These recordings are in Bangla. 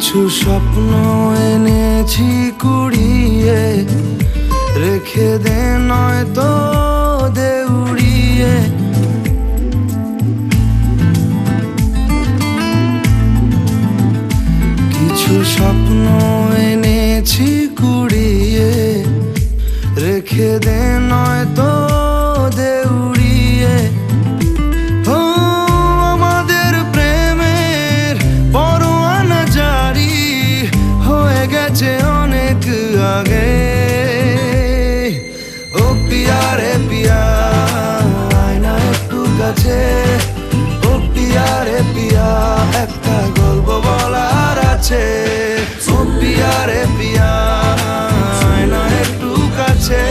কিছু স্বপ্ন এনেছি কুড়িয়ে, রেখে দে নয়তো দে উড়িয়ে। কিছু স্বপ্ন এনেছি কুড়িয়ে, রেখে দে নয়তো দে উড়িয়ে। আমাদের প্রেমের পরোয়ানা জারি হয়ে গেছে অনেক আগে। ও পিয়া রে পিয়া, আয়না একটু কাছে। ও পিয়া রে পিয়া, একটা গল্প বলার আছে। ও পিয়া রে পিয়া, আয়না একটু কাছে।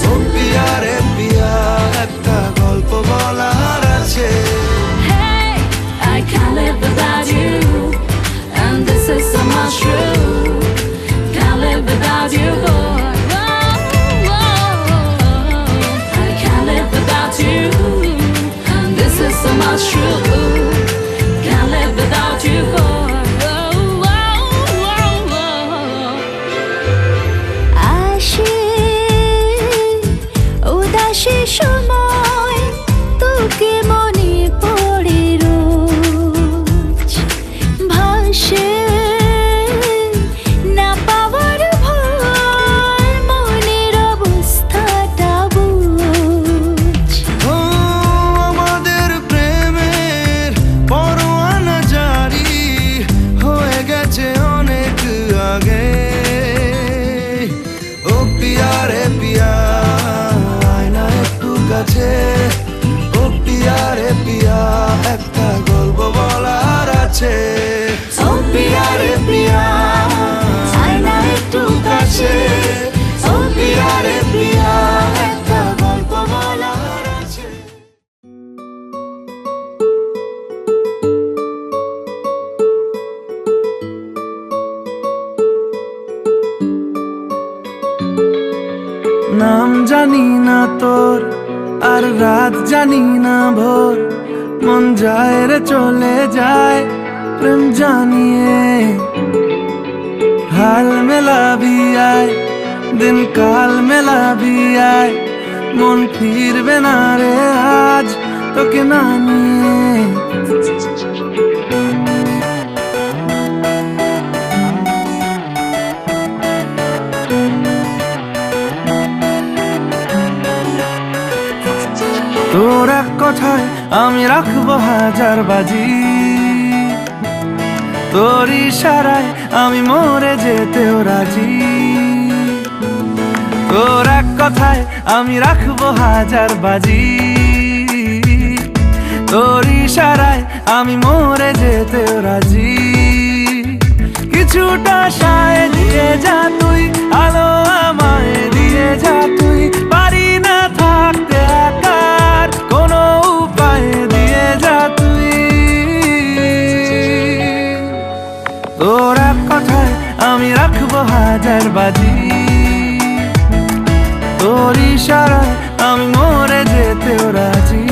ও পিয়া রে পিয়া, একটা গল্প বলার আছে। Hey, I can't live without you, and this is so much true. Can't live without you, boy. I can't live without you, and this is so much true. Can't live without you, boy. উদাসী সময় তোকে মনে পড়ে রোজ, ভাসে না পাওয়ার ভয়, মনের অবস্থাটা বুঝ। আমাদের প্রেমের পরোয়ানা জারি হয়ে গেছে অনেক আগে। ও পিয়া রে পিয়া, আয়না একটু কাছে। ও পিয়া রে পিয়া, একটা গল্প বলার আছে। ও পিয়া রে পিয়া, আয়না একটু কাছে। ও পিয়া রে পিয়া, একটা গল্প বলার আছে। নাম জানি না তোর, আর রাত জানি না ভোর। মন যায় রে চলে যায় প্রেম জানিয়ে। হাল মেলাবি আয়, দিন কাল মেলাবি আয়। মন ফিরবে না রে আজ তোকে না নিয়ে। তোর এক কথায় আমি রাখবো হাজার বাজি, তোর ইশারায় আমি মরে যেতেও রাজি। তোর এক কথায় আমি রাখবো হাজার বাজি, তোর ইশারায় আমি মরে যেতেও রাজি। কিছুটা সায় দিয়ে যা তুই, আলো আমায় দিয়ে যা তুই। পারি না থাকতে একার কোনো উপায় দিয়ে যা তুই। তোর এক কথায় আমি রাখবো হাজার বাজি, তোর ইশারায় আমি মরে যেতেও রাজি।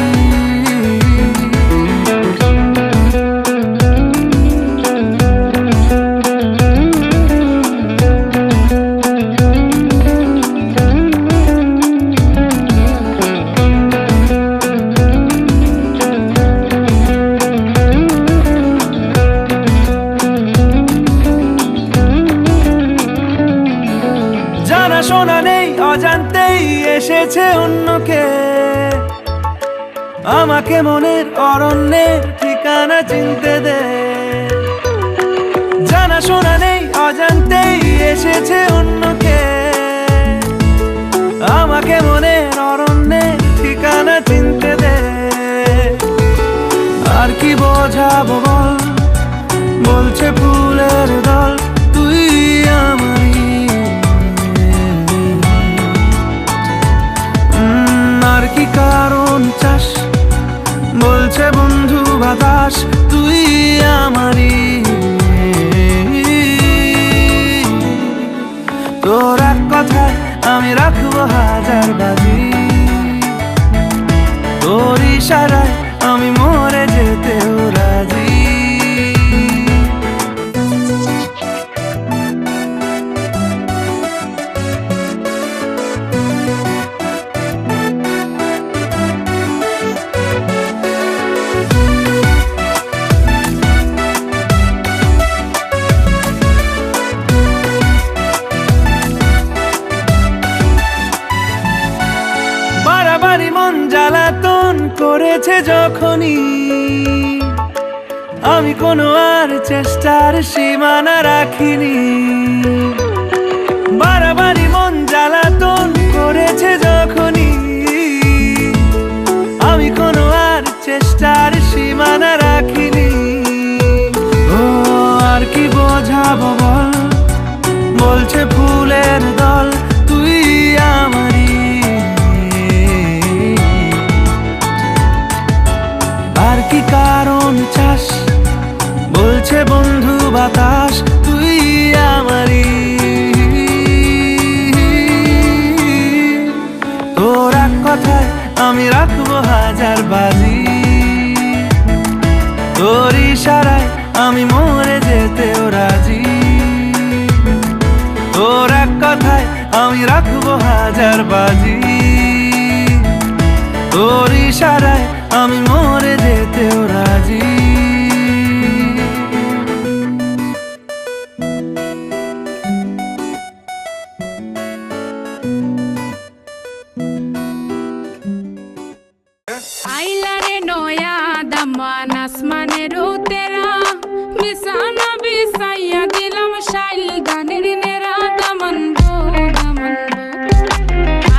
শোনা নেই অজান্তেই এসেছে অন্যকে, আমাকে মনের অরণ্যের ঠিকানা চিনতে দে। জানা শোনা নেই অজান্তেই এসেছে অন্যকে, আমাকে মনের অরণ্যের ঠিকানা চিনতে দে। আর কি বোঝাবো বল, বলছে ফুলের দল তুই আমারই। আর কি কারণ চাস, বলছে বন্ধু বাতাস তুই আমারই। তোর এক কথায় আমি রাখবো হাজার বাজি, তোর ইশারায় আমি মরে যেতেও রাজি। করেছে যখনই আমি কোনো আর চেষ্টার সীমানা রাখিনি। বারবারই মন জ্বালাতন করেছে যখনই আমি কোনো আর চেষ্টার সীমানা রাখিনি। ও আর কি বোঝাবো বল, বলছে ফুলের দল তুই আমারই। আর কি কারণ চাস, বলছে বন্ধু বাতাস তুই আমারই। তোর এক কথায় আমি রাখবো হাজার বাজি, তোর ইশারায় আমি মরে যেতেও রাজি। তোর এক কথায় আমি রাখবো হাজার বাজি, তোর ইশারায় আমি মরে যেতেও রাজি। আইলারে নয়া দামান আসমানের তেরা বিছানা বিছাইয়া দিলাম শাইল গানের নেরা দামান গো দামান গো।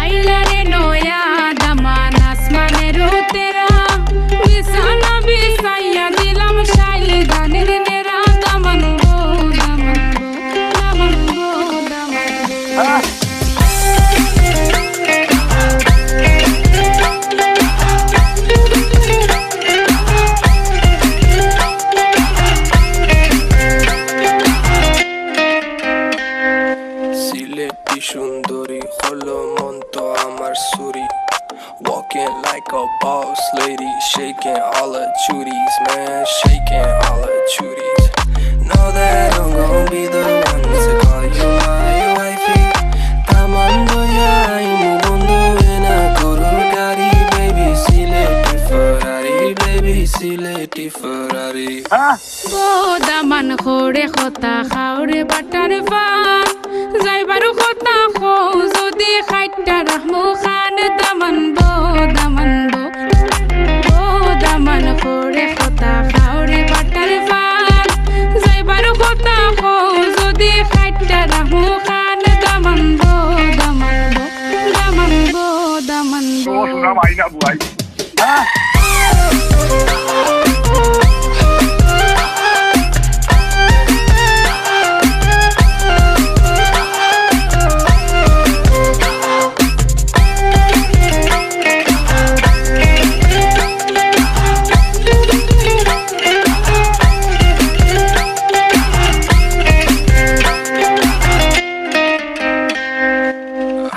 আইলারে নয়া দামান আসমানের তেরা বিছানা বিছাইয়া দিলাম শাইল গানের নেরা দামান গো দামান গো দামান গো দামান গো। সিলেটি সুন্দরী হলো মন তো আমার সুরি, walking like a boss lady, shaking all her chuties, man, shaking all her chuties. Know that I'm gon' be the one to call you my wifey. Tamando ya imu bondo ena gurur gari, baby Sileti Ferrari, baby Sileti Ferrari. Go Daman খোরে খতা খাওরে butter পান যাইবারু খতা খো যদি খাইটা রাহমু খান দামান গো দামান গো। গো দামান খোরে খতা খাওরে বাটার পান যাইবারু খতা খো যদি খাইটা রাহমু খান দামান গো দামান গো দামান গো দামান গো।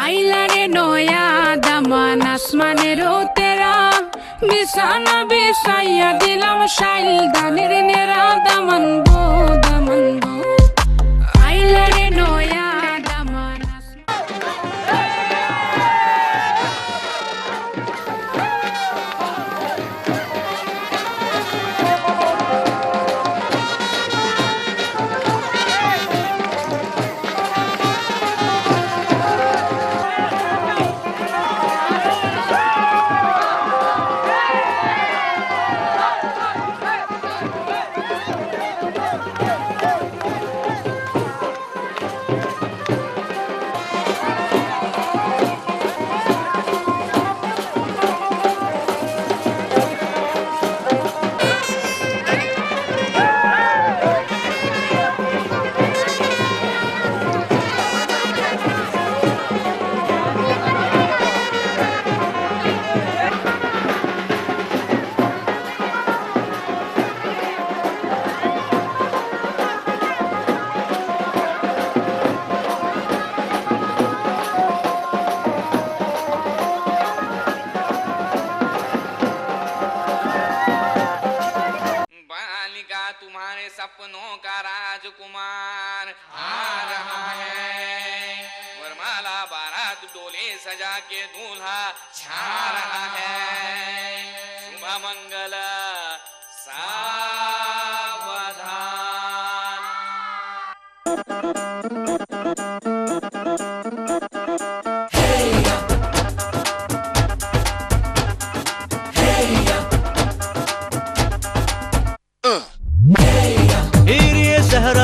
আইলারে নয়া দামান আসমানের তেরা বিছানা বিছাইয়া দিলাম শাইল গানের নেরা দামান গো দামান গো। আইলারে নয়া দামান तुम्हारे सपनों का राजकुमार आ रहा है। वरमाला बारात डोले सजा के दूल्हा छा रहा है। शुभ मंगल सावधान।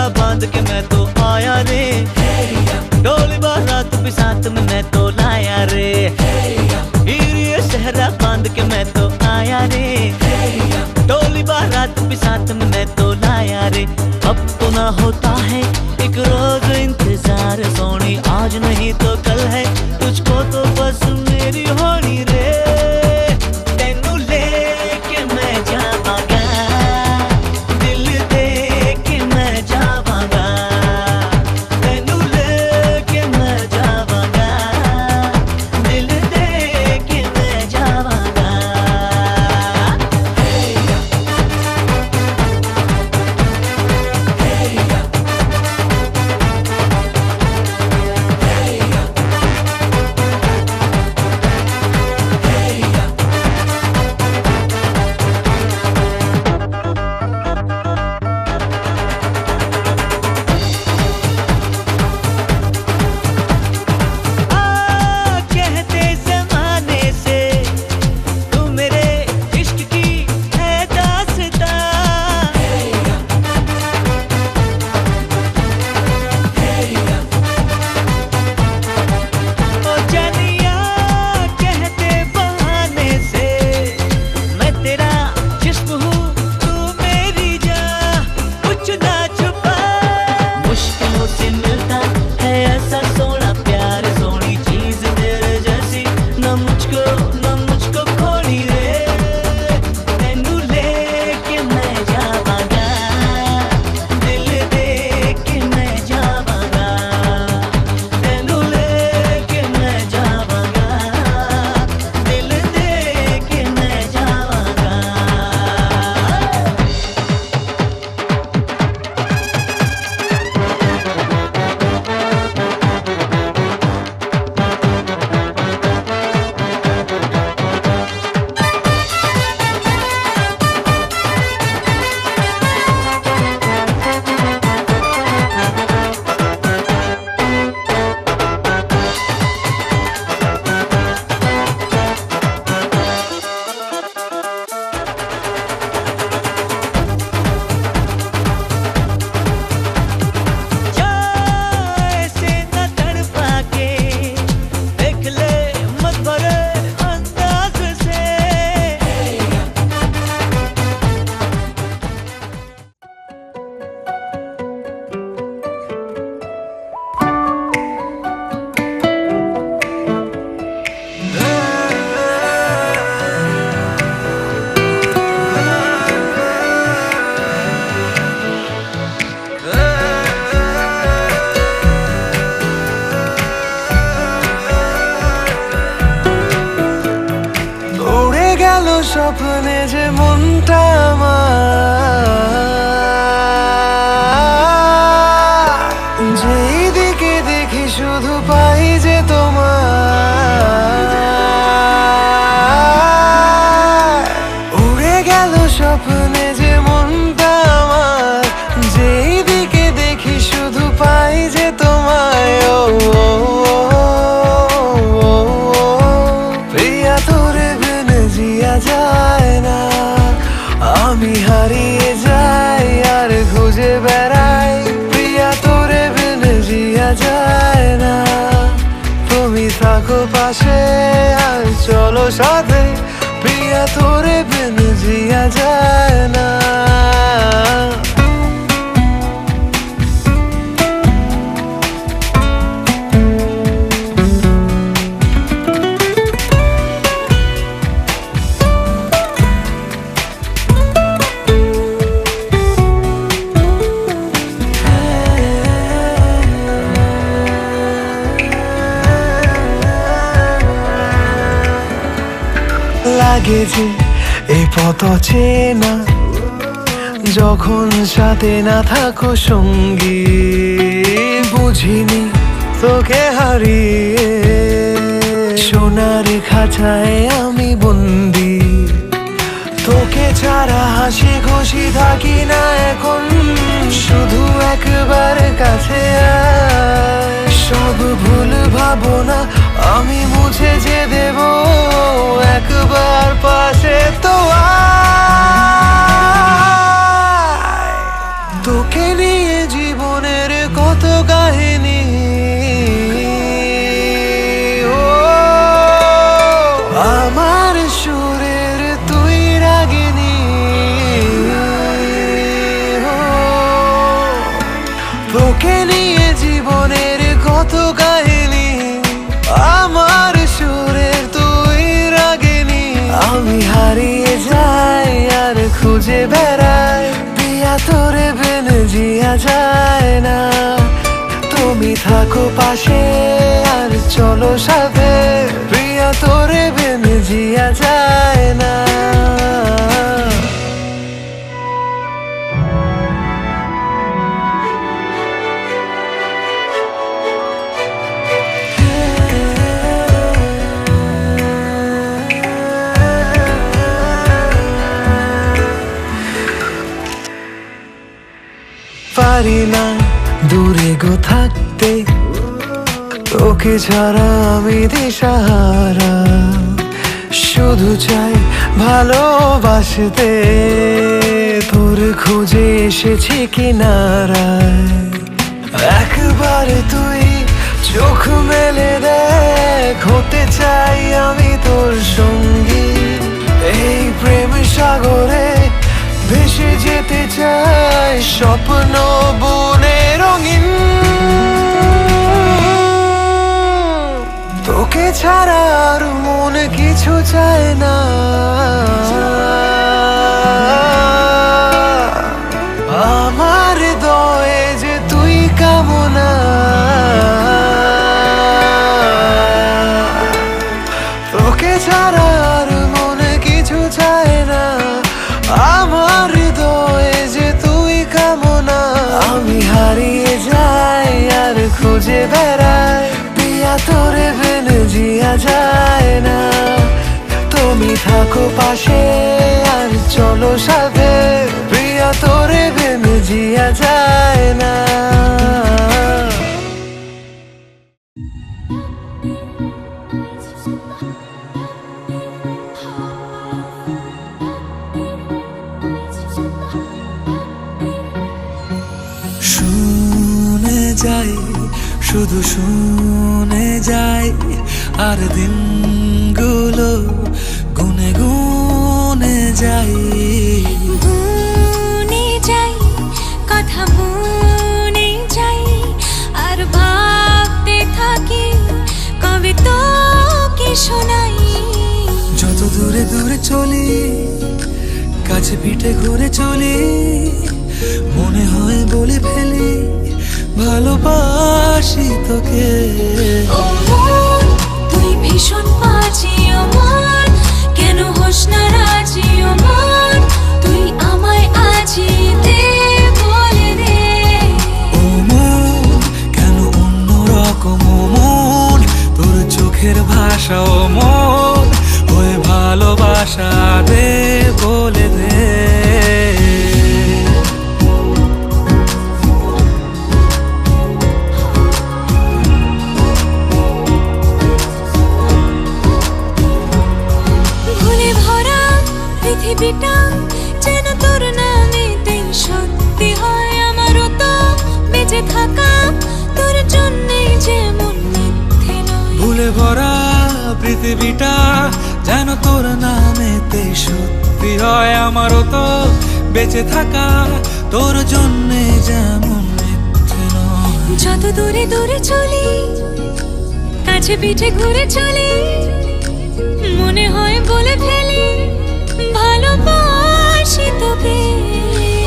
सेहरा बांध के मैं तो आया रे, डोली बारात भी साथ में मैं तो लाया रे। ये सेहरा बांध के मैं तो आया रे, डोली बारात भी साथ में मैं तो लाया रे। अब तो ना होता है एक रोज इंतजार सोनी, आज नहीं तो कल है तुझको तो बस मेरी होनी रे। तेनू लेके मैं जावांगा, दिल दे के मैं जावांगा। तेनू लेके मैं जावांगा, दिल दे के मैं जावांगा। कहते ज़माने से तू मेरे इश्क की है दास्तां। ओ जानिया कहते बहाने से मैं तेरा जिस्म हूँ तू मेरी जान, कुछ ना छुपा। मुश्किलों से मिलता है ऐसा सोना प्यार, सोनी चीज तेरे जैसी न मुझको खोनी रे। तेनू लेके मैं जावांगा, दिल दे के मैं जावांगा। तेनू लेके मैं जावांगा, दिल दे के मैं जावांगा। ऐसे न तड़पा के देख ले मत भरे अंदाज से। উড়ে গেল স্বপ্নে যে মনটা আমার, যেই দিকে দেখি শুধু পাই যে তোমার। উড়ে গেল স্বপ্নে যে মনটা আমার, যেই দিকে দেখি শুধু পাই যে তোমায়। ও প্রিয়া তোরে বিনে জিয়া যায় না, আমি হারিয়ে যাই আর খুঁজে বেড়াই। প্রিয়া তোরে বিনে জিয়া যায় না, তুমি থাকো পাশে আর চলো সাথে। প্রিয়া তোরে বিনে জিয়া যায় না। লাগে যে এই পথ চেনা, যখন সাথে না থাকো সঙ্গী। বুঝিনি তোকে হারিয়ে সোনার খাঁচায় আমি বন্দি। তোকে ছাড়া হাসি খুশি থাকি না এখন, শুধু একবার কাছে আয়। সব ভুল ভাবনা আমি মুছে যে দেব, একবার পাশে তো আয়। তোকে নিয়ে জীবন থাকো পাশে আর চলো সাথে, প্রিয়া তোরে বিনে জিয়া যায় না। পারি না দূরে গো থাকতে, তোকে ছাড়া আমি দিশাহারা, শুধু চাই ভালোবাসতে, তোর খুঁজে এসেছি কিনারায়। একবার তুই চোখ মেলে দেখ, হতে চাই আমি তোর সঙ্গী, এই প্রেম সাগরে ভেসে যেতে চাই, স্বপ্ন বনে রঙিন। তোকে ছাড়া আর মনে কিছু চায় না, আমার হৃদয়ে যে তুই কামনা, তোকে ছাড়া আর মনে কিছু চায় না, আমার হৃদয়ে যে তুই কামনা। আমি হারিয়ে যাই আর খুঁজে বেড়াই, প্রিয়া তোরে বিনে জিয়া যায় না। তুমি থাকো পাশে আর চলো সাথে, প্রিয়া তোরে বিনে জিয়া যায় না। শুনে যাই, শুধু শুনে যাই, আর দিনগুলো গুনে গুনে যাই। গুনে যাই, কথা মনে যাই, আর ভাবতে থাকি কবে তোকে শোনাই। যত দূরে দূরে চলি, কাছে পিঠে ঘুরে চলি, মনে হয় বলে ফেলি ভালোবাসি তোকে। ও মন, তুই ভীষণ বাজি, ও মন, কেন হোস না রাজি, ও মন, তুই আমায় আজি দে, বলে দে। ও মন, কেন অন্য রকম, ও মন, তোর চোখের ভাষা, ও মন, ওই ভালোবাসা দে, বলে দে। পৃথিবীটা যেন তোর নামেতেই সত্যি হয়, আমারও তো বেঁচে থাকা তোর জন্যই যেমন মিথ্যে নয়। ভুলে ভরা পৃথিবীটা যেন তোর নামেতে সত্যি হয়, আমারও তো বেঁচে থাকা তোর জন্যে যেমন মিথ্যে নয়। যত দূরে দূরে চলি, কাছে পিঠে ঘুরে চলি, মনে হয় বলে ফেলি ভালোবাসি তোকে।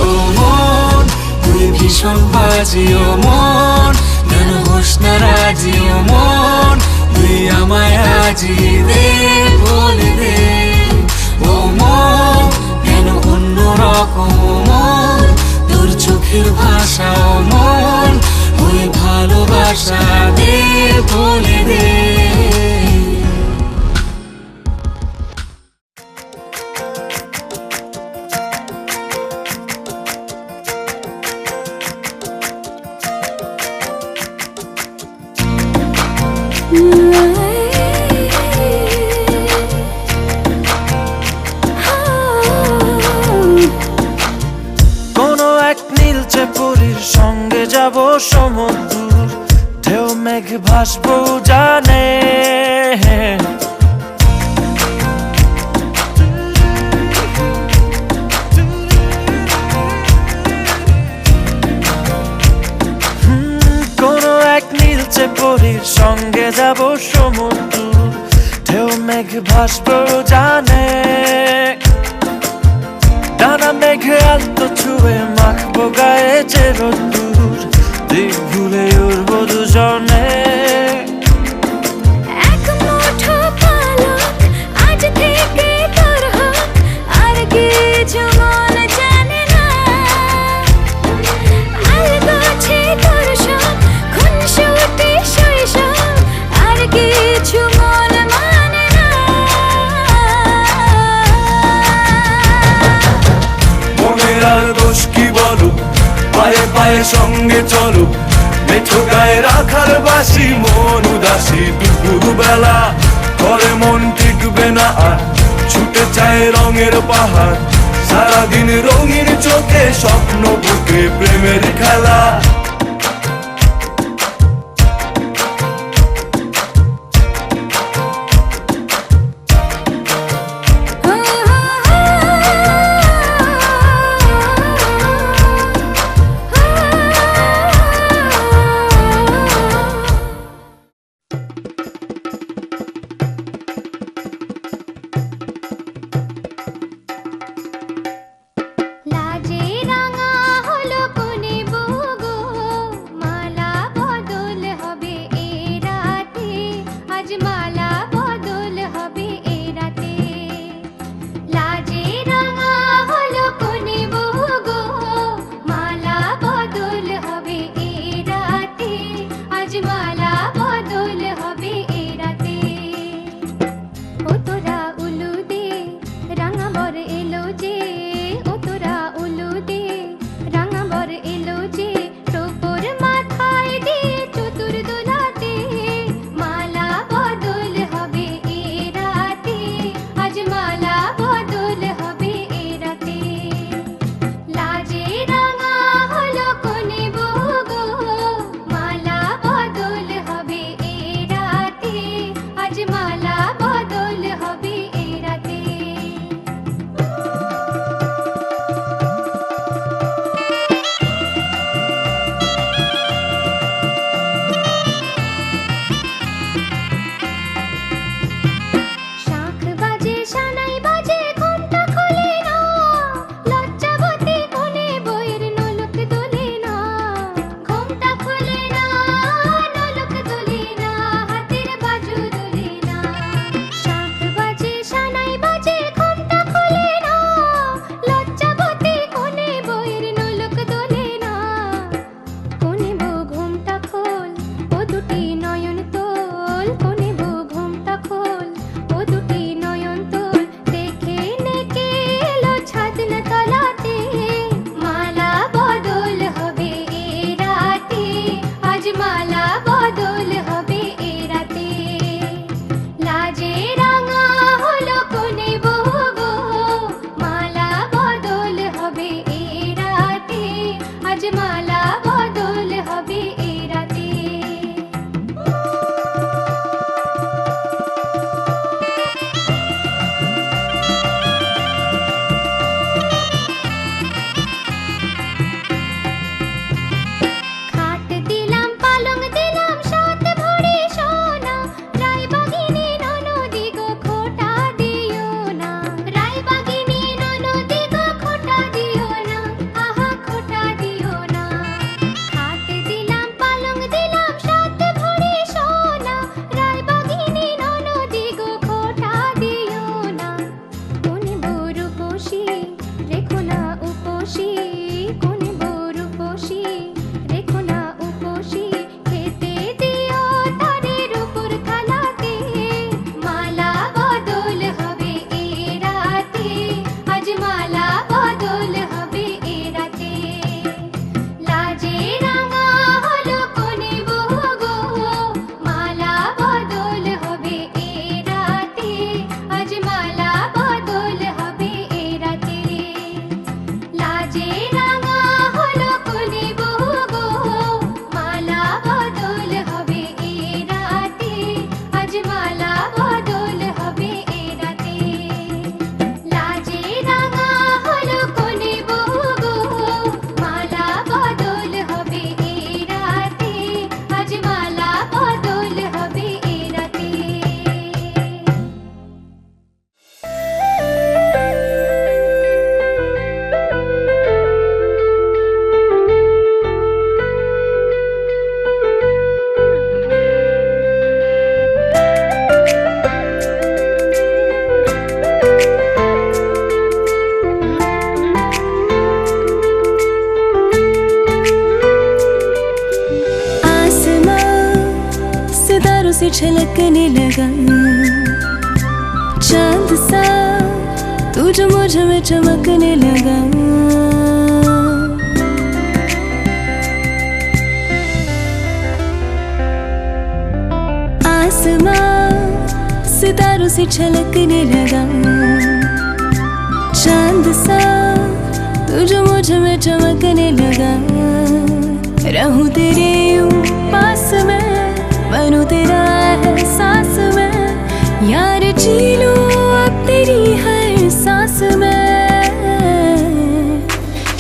ও মন, তুই ভীষণ বাজি, ও মন, কেন হোস না রাজি, ও মন, তুই আমায় আজি দে, বলে দে। ও মন, কেন অন্য রকম, ও মন, তোর চোখের ভাষা, ও মন, ওই ভালোবাসা দে, বলে দে। কোনো এক নীলচে পরীর সঙ্গে যাব সমুদ্র, ঢেউ মেঘ ভাসবো জানে, কোনো এক নীলচে পরীর সঙ্গে যাব সমুদ্র, ঢেউ মেঘ ভাসবো জানে, ডানা মেঘে আলতো ছুঁয়ে মাখবো গায়ে যে রোদ্দুর, দিক ভুলে উড়বো দুজনে। এক মুঠো পালক আজ থেকে তোর হোক, আর কিছু মন জানে না। আলগোছে তোর সব খুনসুটি শৈশব, আর কিছু মন মানে না। মনের আর দোষ কি বলো, পায়ে পায়ে সঙ্গে চলো, মেঠো গায়ে রাখার বাসি মন উদাসী। দুপুর বেলা ঘরে মন টিকবে না আর, ছুটে চায় রঙের পাহাড়। সারাদিন রঙিন চোখে স্বপ্ন বুকে প্রেমের খেলা। লাজে রাঙা হলো কোনে বুগো, মালা বদল হবে এ রাতে, আজ মালা বদল হবে এ রাতে। লাজে রাঙা হলো কোনে বুগো, মালা বদল হবে এ রাতে, আজ মালা বদল হবে এ রাতে। ও তোরা উলু দে রাঙা বর এলো যে, ও তোরা উলু দে রাঙা বর এলো যে, টোপর মাথায় দিয়ে চতুর দোলাতে, মালা বদল হবে এ রাতে, আজ মালা বদল হবে এ রাতে। লাজে রাঙা হলো কোনে বুগো, মালা বদল হবে এ রাতে, আজ মালা বদল হবে এ রাতে। শাঁখ বাজে সানাই বাজে ঘুমটা খোলে না, লজ্জাবতী কোনে বইয়ের নলক দোলে না। ঘুমটা খোলে না, নলক দোলে না, হাতের বাজু দোলে না। শাঁখ বাজে সানাই বাজে ঘুমটা খোলে না, লজ্জাবতী কোনে বইয়ের নলক দোলে না। কোনে বউ ঘুমটা খোল, ও দুটি নয়ন তোল, কোনে বউ ঘুমটা খোল, ও দুটি নয়ন তোল। দেখে নেকে এলো ছাদনা তলাতে, মালা বদল হবে এ রাতে, আজ মালা বদল হবে এ রাতে। লাজে রাঙা হলো কোনে বুগো, মালা বদল হবে এ রাতে, আজ মালা বদল হবে এ রাতে। খাট দিলাম পালং দিলাম সাত ভরি সোনা, রায়বাগিনী ননদি গো খোটা দিও না। রায়বাগিনী ননদি গো খোটা দিও না, আহা খোটা দিও না। খাট দিলাম পালং দিলাম সাত ভরি সোনা, রায়বাগিনী ননদি গো খোটা দিও না। কোনে বউ রূপসী রেখো না উপসী, কোনে বউ রূপসী রেখো না উপসী। খেতে দিও তারের উপর থালাতে, মালা বদল হবে এ রাতে, আজ মালা বদল হবে এ রাতে। লাজে রাঙা হলো কোনে বুগো, মালা বদল হবে এ রাতে, আজ মালা বদল হবে এ রাতে। छलकने लगा चांद सा तू जो मुझ में चमकने लगा आसमां सितारों से छलकने लगा चांद सा तू जो मुझ में चमकने लगा रहूं तेरे यूं पास में बनूं तेरा एहसास में यार जी लूं अब तेरी हर सांस में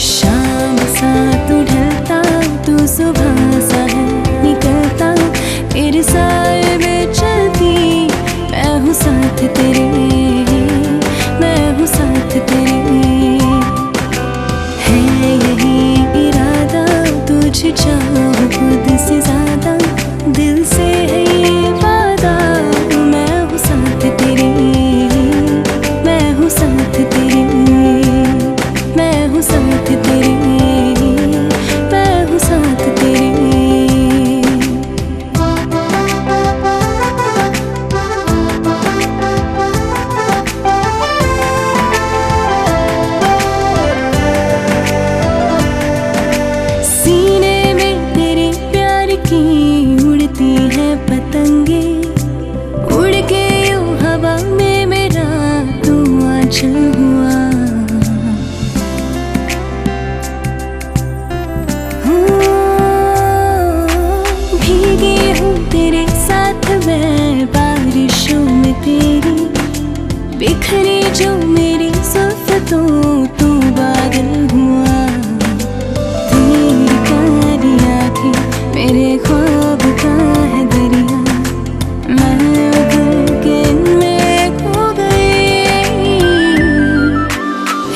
शाम सा तू ढलता तू सुबह सा है निकलता तेरे साए में चलती मैं हूँ साथ तेरे मैं हूँ साथ तेरे है यही इरादा तुझे चाहूं खुद से ज्यादा दिल से है ये वादा मैं हूँ साथ तेरे मैं हूँ साथ तेरे मैं हूँ साथ तेरे मैं हूँ साथ तेरे सीने में तेरे प्यार की उड़ती है पतंगे उड़ के यूं हवा में मेरा तू आंचल हुआ भीगी हूँ तेरे साथ मैं बारिशों में तेरी बिखरी जो मेरी जुल्फों तू बादल हुआ तेरी कारी आँखें मेरे ख्वाब का है दरिया मैं उतर के इनमें खो गई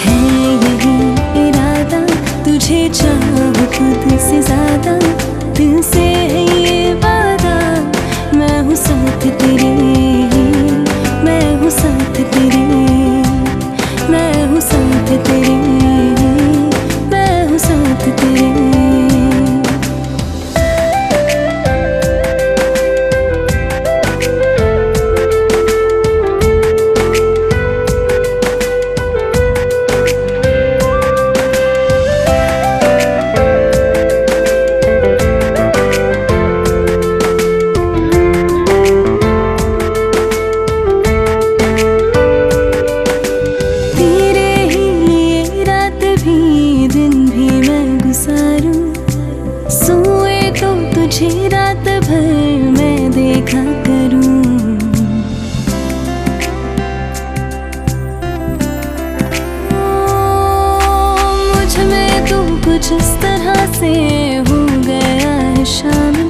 है यही इरादा तुझे चाहूं खुद से ज्यादा दिल से है ये वादा मैं हूँ साथ तेरे मैं हूँ साथ तेरे मैं हूँ साथ तेरे मैं हूँ साथ तेरे तेरे ही लिए रात भी दिन भी मैं गुजारूं सोए तो तुझे रात भर मैं देखा करूं मुझ में तू कुछ इस तरह से हो गया है शामिल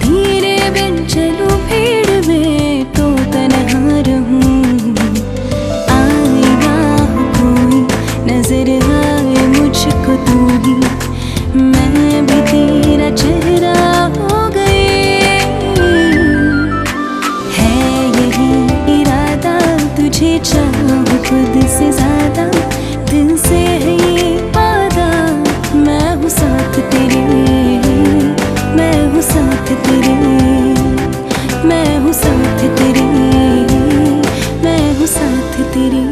धीरे बिन चलूं भीड़ में तो तन्हा रहूं नजर आए मुझको तू ही मैं भी तेरा चेहरा हो गई है यही इरादा तुझे चाहूं खुद से ज्यादा दिल से है ये वादा मैं हूँ साथ तेरे मैं हूँ साथ तेरे मैं हूँ साथ तेरे मैं हूँ साथ तेरे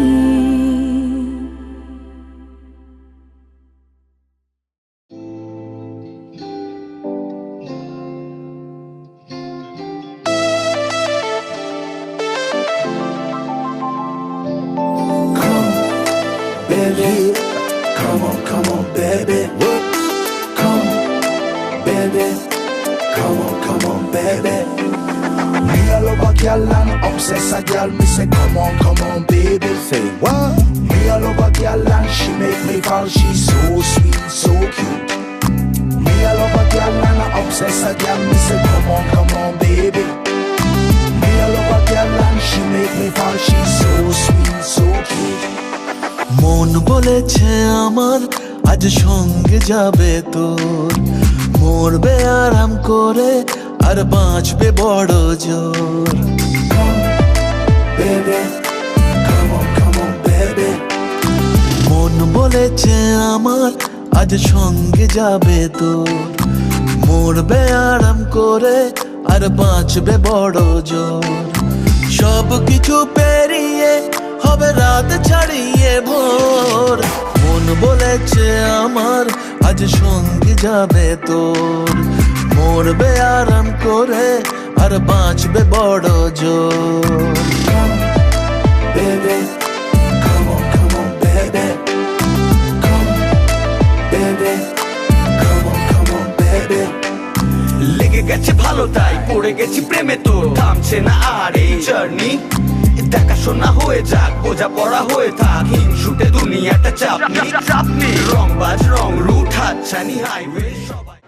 baby. Come on, baby. Come, baby. Come on, baby. Me a love a girl and obsess a girl. Me say, come on, baby. Say what? Me a love a girl and she make me fall. She's so sweet, so cute. Me a love a girl and I obsess a girl. Me say, come on, baby. Me a love a girl and she make me fall. She's so sweet, so cute. মন বলেছে আমার আজ সঙ্গে যাবে তোর মরবে আরাম করে আর বাঁচবে বড় জোর Baby, come on, baby. মন বলেছে আমার আজ সঙ্গে যাবে তোর মরবে আরাম করে আর বাঁচবে বড় জোর। সব কিছু পেরিয়ে হবে রাত ছাড়িয়ে ভোর। মন বলেছে আমার আজ সঙ্গে যাবে তোর। মরবে আরাম করে আর বাঁচবে বড় জোর। Baby, come on, baby. Come, baby, come on, baby. লেগে গেছে ভালো তাই পড়ে গেছি প্রেমে, তো থামছে না আর এই জার্নি। দেখাশোনা হয়ে যাক, বোঝা পড়া হয়ে থাক, হিংসুটে দুনিয়াটা চাপনি। রং বাজ রং রুট হাতছানি হাইওয়ে সবাই।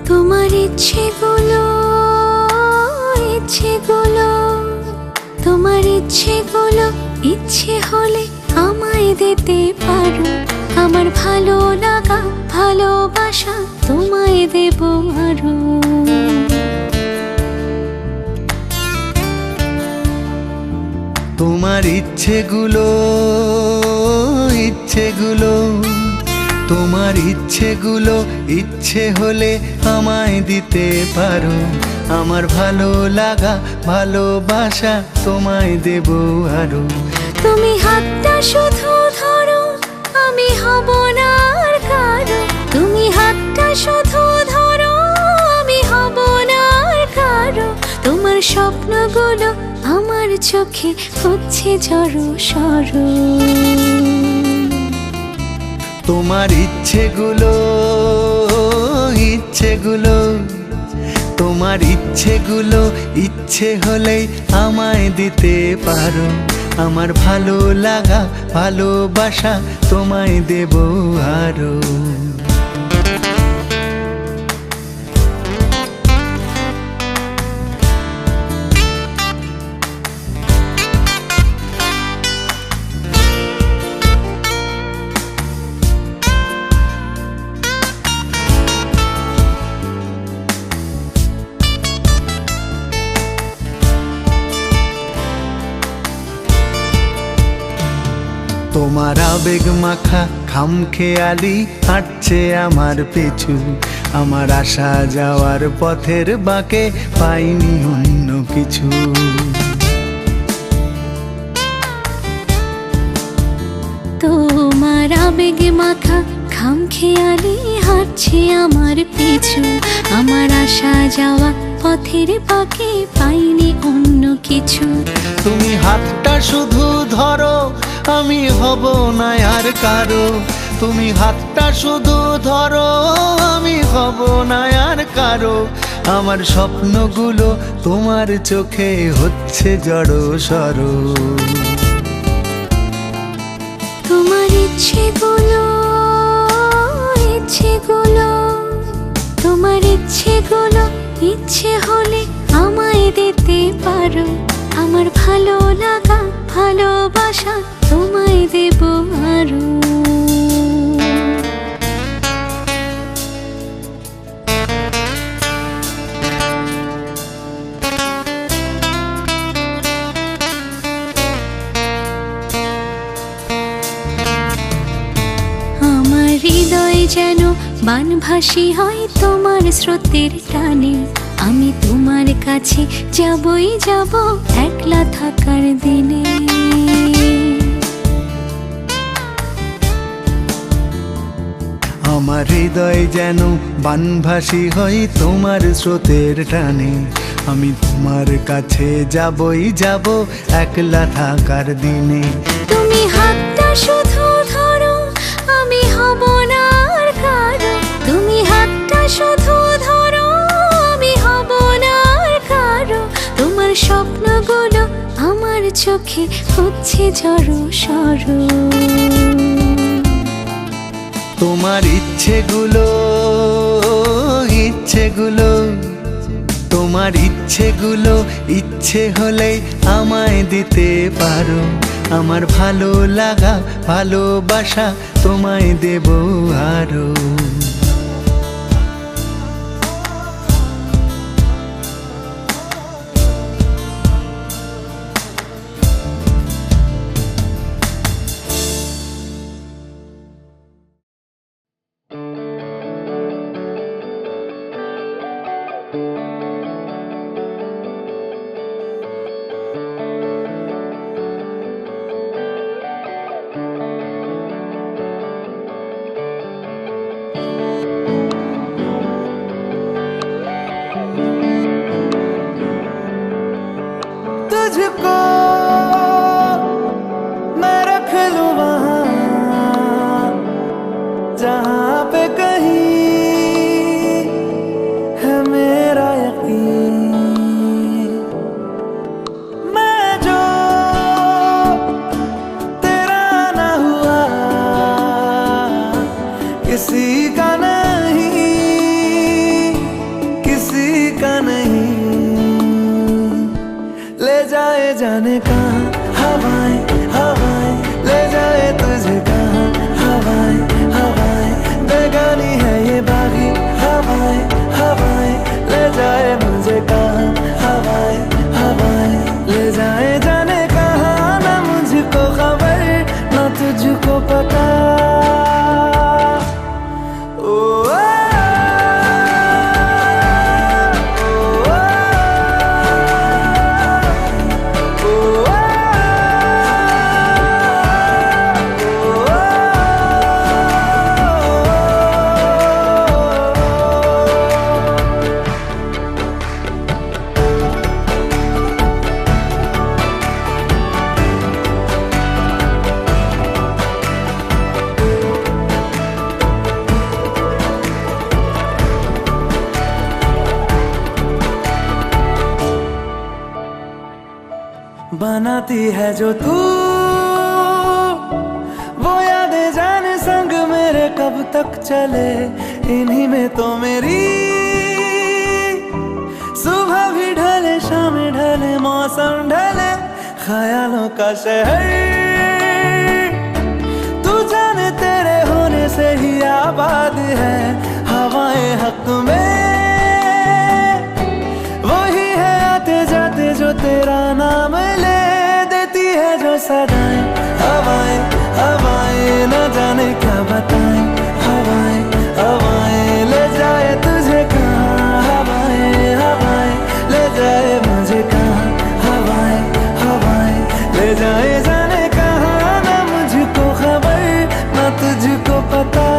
তোমার ইচ্ছেগুলো ইচ্ছেগুলো তোমার ইচ্ছেগুলো ইচ্ছে হলে আমায় দিতে পারো আমার ভালো লাগা ভালোবাসা তোমায় দেব আরো তোমার ইচ্ছেগুলো ইচ্ছেগুলো তোমার ইচ্ছেগুলো ইচ্ছে হলে আমায় দিতে পারো আমার ভালো লাগা ভালোবাসা তোমায় দেব আরো তুমি হাতটা শুধু ধরো আমি হব না আর কারো তুমি হাতটা শুধু ধরো আমি হব না আর কারো তোমার স্বপ্নগুলো আমার চোখে হচ্ছে ঝড়ো সরো তোমার ইচ্ছেগুলো ইচ্ছেগুলো তোমার ইচ্ছেগুলো ইচ্ছে হলেই আমায় দিতে পারো আমার ভালো লাগা ভালোবাসা তোমায় দেব আরো তোমার আবেগ মাখা খামখেয়ালি হাঁটছে আমার পিছু আমার আসা যাওয়ার পথের বাঁকে পাইনি অন্য কিছু তোমার আবেগে মাখা খামখেয়ালি হাঁটছে আমার পিছু আমার আসা যাওয়া পথের বাঁকে পাইনি অন্য কিছু তুমি হাতটা শুধু ধরো আমি হব না আর কারো তুমি হাতটা শুধু ধরো আমি হব না আর কারো আমার স্বপ্নগুলো তোমার চোখে হচ্ছে জড়ো সরো তোমার ইচ্ছেগুলো ইচ্ছেগুলো তোমার ইচ্ছেগুলো ইচ্ছে হলে আমায় দিতে পারো আমার ভালো লাগা ভালোবাসা তোমায় দেব আরো আমার হৃদয় যেন বানভাসী হয় তোমার স্রোতের টানে আমি তোমার কাছে যাবই যাব একলা থাকার দিনে আমার হৃদয় যেন বানভাসী হয় তোমার স্রোতের টানে আমি তোমার কাছে যাবই যাব একলা থাকার দিনে তুমি হাতটা শুধু ধরো আমি হব না আর কারো তুমি হাতটা শুধু ধরো আমি হব না আর কারো তোমার স্বপ্নগুলো আমার চোখে হচ্ছে ঝড়ো সরো তোমার ইচ্ছেগুলো ইচ্ছেগুলো তোমার ইচ্ছেগুলো ইচ্ছে হলেই আমায় দিতে পারো আমার ভালো লাগা ভালোবাসা তোমায় দেব আরো जाने कहाँ हवाएं हवाएं ले जाए तुझे कहाँ हवाएं हवाएं बेगानी है ये बागी हवाएं हवाएं ले जाए मुझे कहाँ हवाएं हवाएं ले जाए जाने कहाँ ना मुझको खबर ना तुझको पता ओ बनाती है जो तू वो यादें जाने संग मेरे कब तक चले इन्हीं में तो मेरी सुबह भी ढले शाम ढले मौसम ढले ख्यालों का शहर तू जाने तेरे होने से ही आबाद है हवाएं हक में वही है आते जाते जो तेरा नाम ले देती है जो सदाएं हवाएं हवाएं न जाने क्या बताएं हवाएं हवाएं ले जाए तुझे कहाँ हवाएं हवाएं ले जाए मुझे कहाँ हवाएं हवाएं ले जाए जाने कहाँ ना मुझको खबर ना तुझको पता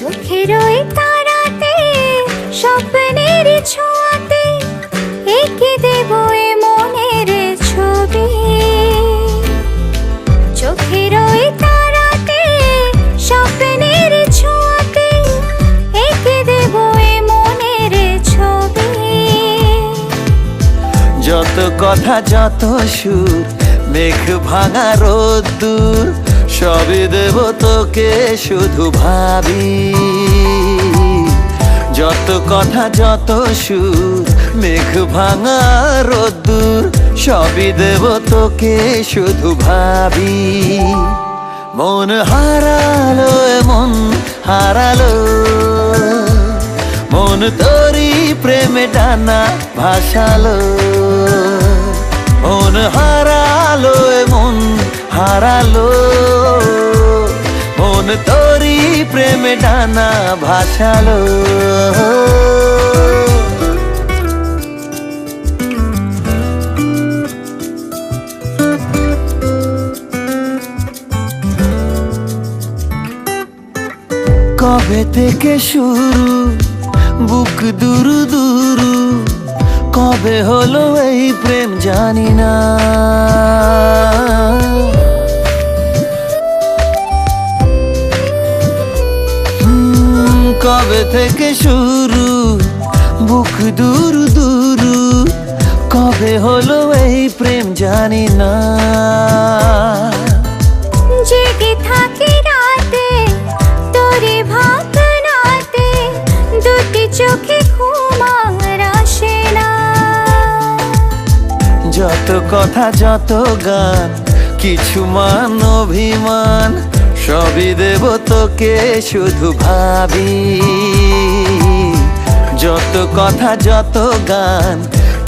চোখের ওই তারাতে স্বপ্নের ছোঁয়াতে এঁকে দেব এ মনের ছবি। চোখের ওই তারাতে স্বপ্নের ছোঁয়াতে এঁকে দেব এ মনের ছবি। যত কথা যত সুর মেঘ ভাঙা রোদ্দুর সবই দেব তোকে শুধু ভাবি। যত কথা যত সুর মেঘ ভাঙা রোদ্দুর সবই দেব তোকে শুধু ভাবি। মন হারালো মন হারালো, মন তোরি প্রেমে ডানা ভাসালো। মন হারালো মন হারালো, মন তোরি প্রেমে ডানা ভাসালো। কবে থেকে শুরু বুক দুরু দুরু, কবে হলো এই প্রেম জানি না। কবে থেকে শুরু বুক দুরু দুরু, কবে হলো এই প্রেম জানি না। জেগে থাকি রাতে তোরে ভাবনাতে, দুটি চোখে ঘুম আর আসে না। যত কথা যত গান কিছু মান অভিমান সবই দেব তোকে শুধু ভাবি। যত কথা যত গান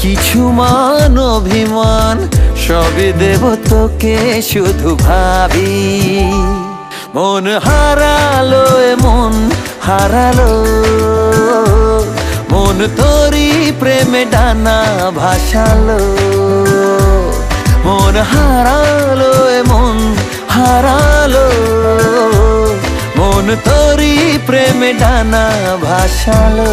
কিছু মান অভিমান সবই দেব তোকে শুধু ভাবি। মন হারালো মন হারালো, মন তোরি প্রেমে ডানা ভাসালো। মন হারালো মন হারালো, মন তোরি প্রেমে ডানা ভাসালো।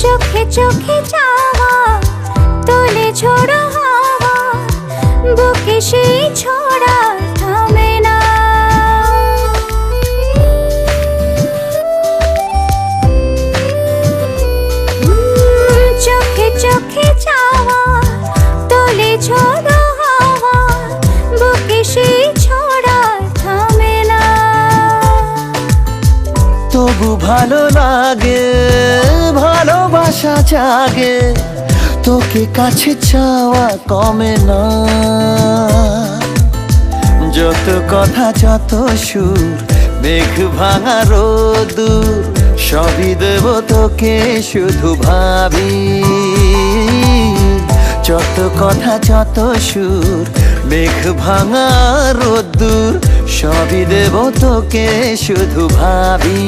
চোখে চোখে যাওয়া তোলে ঝোড়ো হাওয়া, বুকে সেই ছোড়া থামে না। চোখে চোখে যাওয়া তোলে ঝোড়ো হাওয়া, বুকে সেই ছোড়া থামে না। তবু ভালো লাগে ভালোবাসা জাগে, তোকে কাছে চাওয়া কমে না। যত কথা যত সুর মেঘ ভাঙা রোদ্দুর সবই দেব তোকে শুধু ভাবি। যত কথা যত সুর মেঘ ভাঙা রোদ্দুর সবই দেব তোকে শুধু ভাবি।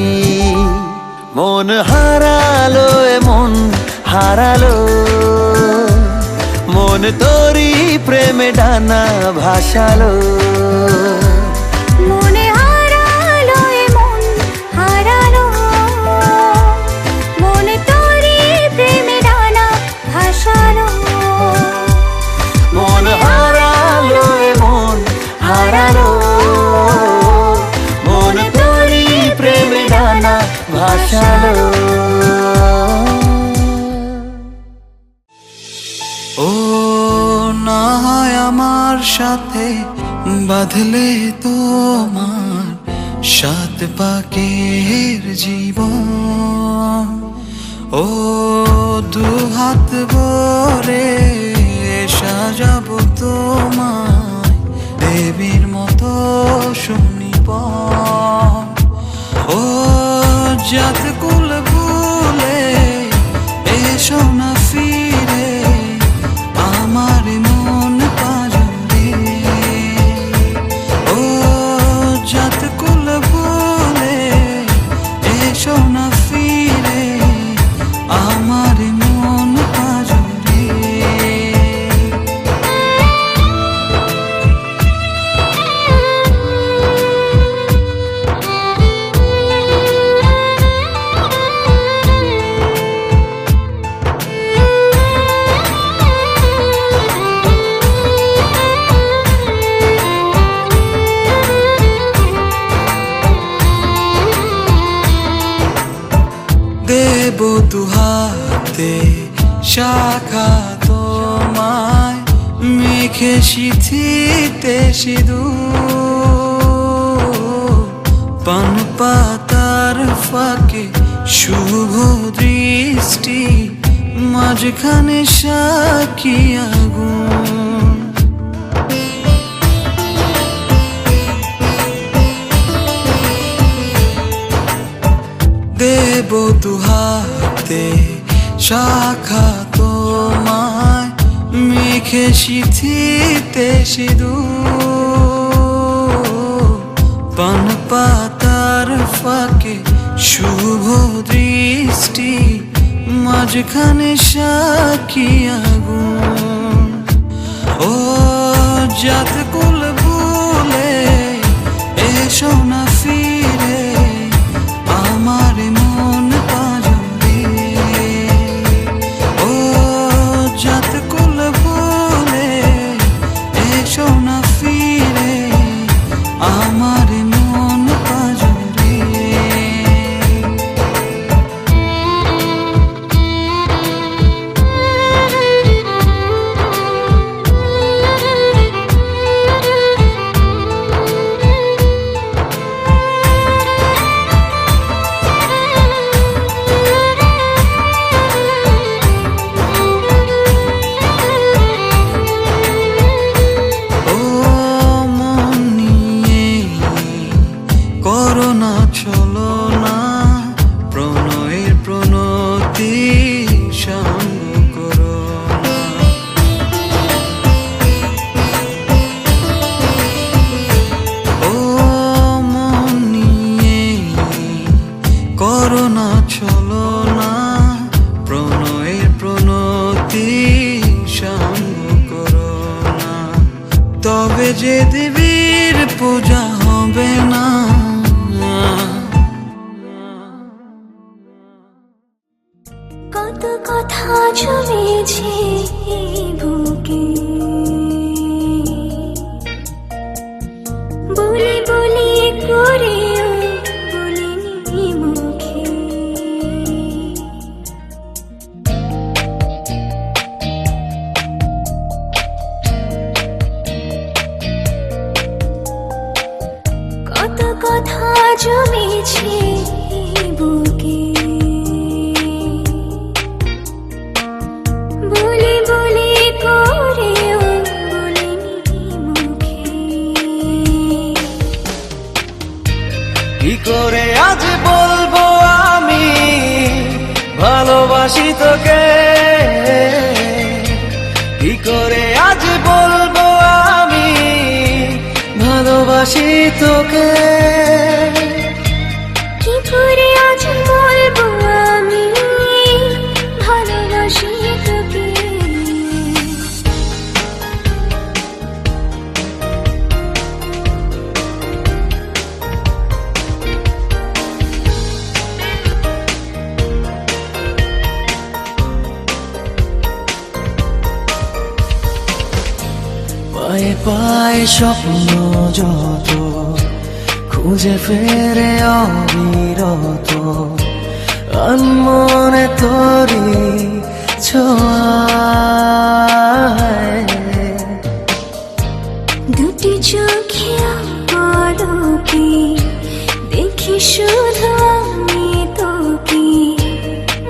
মন হারালো মন হারালো, মন তোরি প্রেমে ডানা ভাসালো। মনে হারালো মন হারালো, মনে তোরি প্রেমে ডানা ভাসালো। মন হারালো মন হারালো, মন তোরি প্রেমে ডানা ভাসালো। ও না হয় আমার সাথে বাঁধলে তোমার সাত পাকের জীবন। ও দু হাত ভরে সাজাবো তোমায় দেবীর মতো সুনিপন। ও জাত কুল ভুলে এসো না ফিরে আমার মন মেঘে সিথিতে সিঁদুর পান পাতার ফাঁকে শুভ দৃষ্টি মাঝখানে সাক্ষী আগুন দেব দুহাতে শাখা তোমায় মেঘে সিথিতে সিঁদুর পান পাতার ফাঁকে শুভ দৃষ্টি মাঝখানে সাক্ষী আগুন ও জাত কুল ভুলে এসো না ফিরে আমার মন পাজরে ও জাত কুল ভুলে এসো না ফিরে আমার মন পাজরে করোনা চলো না প্রণয়ের প্রণতি সঙ্গ করো না ও মন নিয়ে করোনা চলো না প্রণয়ের প্রণতি সঙ্গ করো না তবে যে দেবীর পূজা হবে না কত কথা জমেছে এই বুকে বলি বলি করেও বলিনি মুখে কত কথা জমেছে এই বুকে বলি বলি করেও বলিনি মুখে কি করে আজ বলবো আমি ভালোবাসি তোকে কি করে আজ বলবো আমি ভালোবাসি তোকে কি করে আজ বলবো আমি ভালোবাসি তোকে পায়ে পায়ে স্বপ্ন যত খুঁজে ফেরে অবিরত আনমনে তোরি ছোঁয়ায় দুটি চোখে পলকে দেখি শুধু আমি তোকে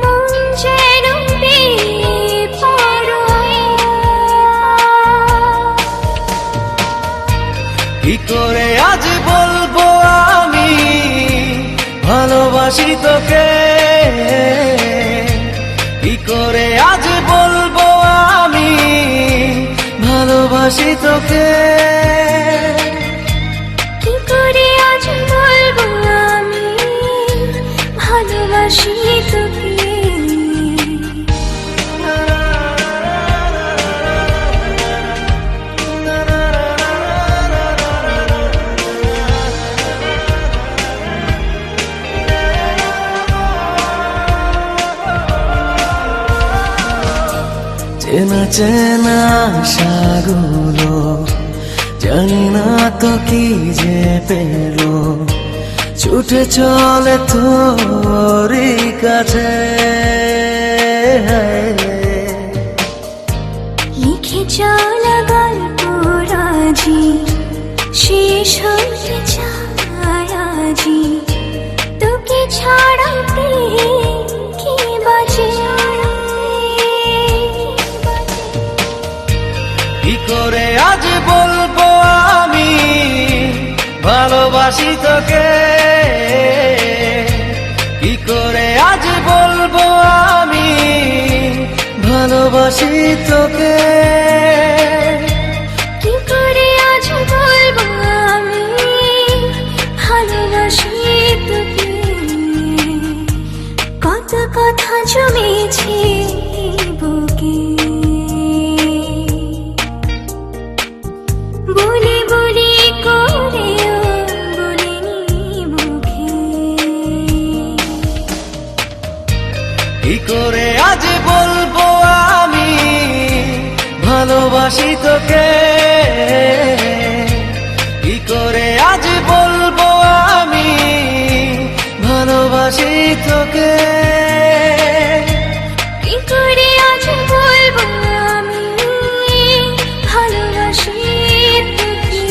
মন যেন বেপরোয়া কি করে আজ বলবো আমি ভালোবাসি তোকে কি করে আজ বলবো আমি ভালোবাসি তোকে কি করে আজ বলবো আমি ভালোবাসি তোকে চেনা চেনা আশাগুলো জানি না তো কি যে পেলো ছুটে চলে তোরই কাছে লিখে চলা গল্প আজই শেষ হতে চায় আজই তোকে ছাড়া কি বাজে কি করে আজ বলবো আমি ভালোবাসি তোকে, কি করে আজ বলবো আমি ভালোবাসি তোকে, কি করে আজ বলবো আমি ভালোবাসি তোকে, কত কথা জমেছে বুকে, বলি বলি করেও বলিনি মুখে, কি করে আজ বলবো আমি ভালোবাসি তোকে, কি করে আজ বলবো আমি ভালোবাসি তোকে, কি করে আজ বলবো আমি ভালোবাসি তোকে।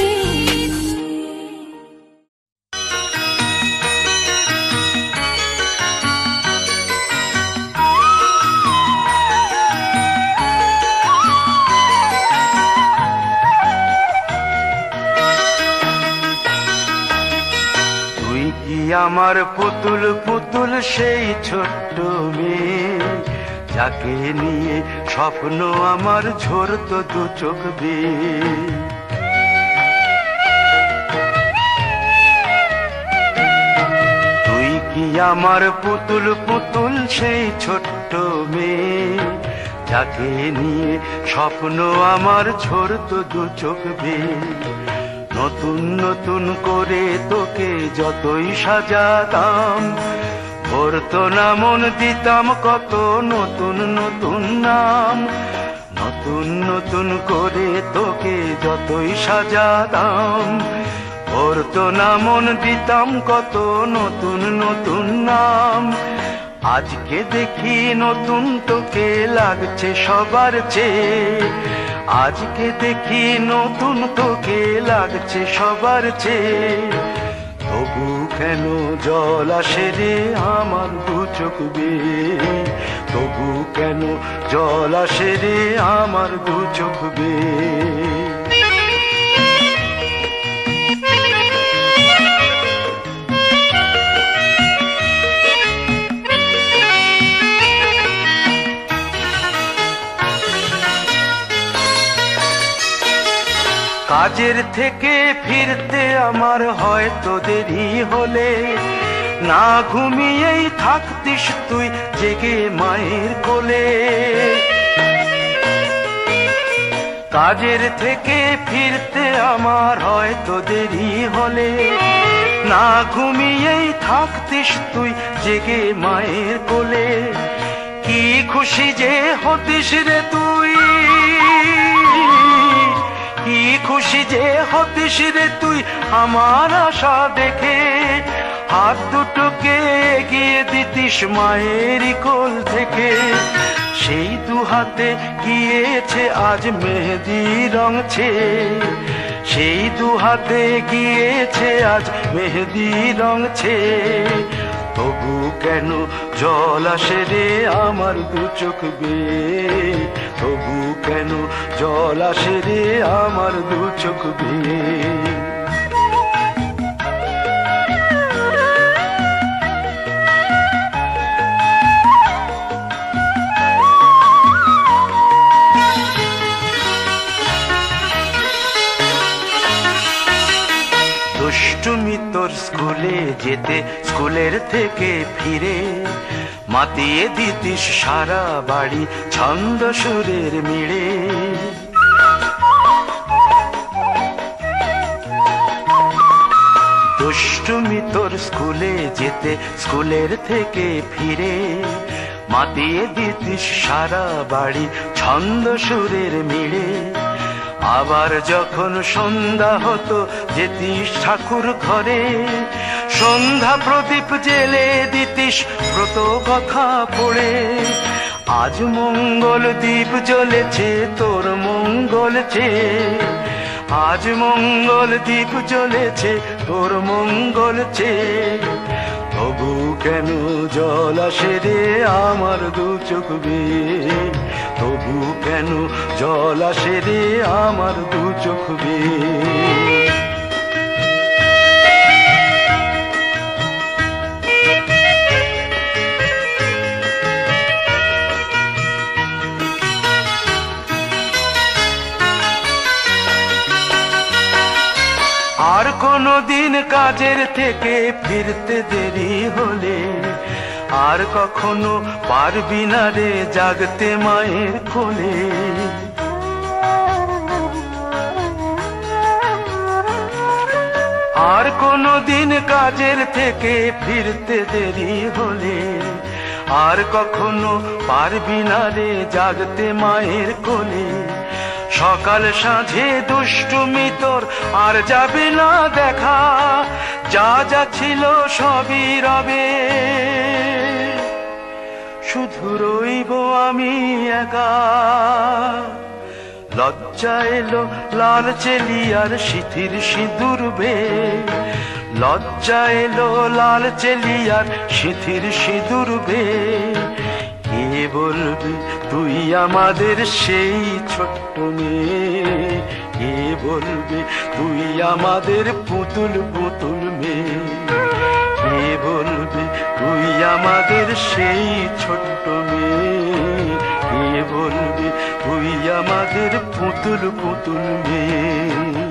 তুই কি আমার পুতুল পুতুল সেই ছোট্ট মেয়ে, যাকে নিয়ে স্বপ্ন আমার ঝরতো দু চোখ বেয়ে। তুই কি আমার পুতুল পুতুল সেই ছোট্ট মেয়ে, যাকে নিয়ে স্বপ্ন আমার ঝরতো দু চোখ বেয়ে। নতুন নতুন করে তোকে যতই সাজাতাম, ভরতো না মন দিতাম কত নতুন নতুন নাম। নতুন নতুন করে তোকে যতই সাজাতাম, ভরতো না মন দিতাম কত নতুন নতুন নাম। আজকে দেখি নতুন তোকে লাগছে সবার চেয়ে, আজকে দেখি নতুন তোকে লাগছে সবার চেয়ে। তবু কেন জল আসে রে আমার দু চোখ বেয়ে, তবু কেন জল আসে রে আমার দু চোখ বেয়ে। কাজের থেকে ফিরতে আমার হয়তো দেরি হলে, না ঘুমিয়েই থাকতিস তুই জেগে মায়ের কোলে। কাজের থেকে ফিরতে আমার হয়তো দেরি হলে, না ঘুমিয়েই থাকতিস তুই জেগে মায়ের কোলে। কি খুশি যে হতিস রে তুই, কি খুশি যে হতিস রে তুই আমার আশা দেখে। হাত দুটোকে এগিয়ে দিতিস মায়েরই কোল থেকে, সেই দু হাতে গিয়েছে আজ মেহেদি রং ছেয়ে। সেই দু হাতে গিয়েছে আজ মেহেদি রং ছেয়ে। তবু কেন জল আসে রে আমার দু চোখ বেয়ে, তবু কেন জল আসে রে আমার দু চোখ বেয়ে। দুষ্টুমি তোর স্কুলে যেতে, স্কুলের থেকে ফিরে মাতিয়ে দিতিস সারা বাড়ি ছন্দ সুরের মিড়ে। দুষ্টুমি তোর স্কুলে যেতে, স্কুলের থেকে ফিরে মাতিয়ে দিতিস সারা বাড়ি ছন্দ সুরের মিড়ে। আবার যখন সন্ধ্যা হতো যেতিস ঠাকুর ঘরে, সন্ধ্যা প্রদীপ জেলে দিতিস ব্রত কথা পড়ে। আজ মঙ্গল দ্বীপ জ্বলেছে তোর মঙ্গল চেয়ে, আজ মঙ্গল দ্বীপ জ্বলেছে তোর মঙ্গল চেয়ে, তবু কেন জল আসে রে আমার দু চোখ বেয়ে, তবু কেন জল আসে রে আমার দু চোখ বেয়ে। আর কোনো দিন কাজের থেকে ফিরতে দেরি হলে, আর কখনো পারবি না রে জাগতে মায়ের কোলে। আর কোনো দিন কাজের থেকে ফিরতে দেরি হলে, আর কখনো পারবি না রে জাগতে মায়ের কোলে। সকাল সাঁঝে দুষ্টুমি তোর আর যাবে না দেখা, যা যা ছিল সবই রবে, শুধু রইব আমি একা। লজ্জা এলো লাল চেলিয়ার সিথির সিঁদুর বে, লজ্জা এলো লাল চেলিয়ার সিথির সিঁদুর বে। কে বলবি তুই আমাদের সেই ছোট্ট মেয়ে, কে বলবে তুই আমাদের পুতুল পুতুল মেয়ে, কে বলবে তুই আমাদের সেই ছোট্ট মেয়ে, কে বলবে তুই আমাদের পুতুল পুতুল মেয়ে।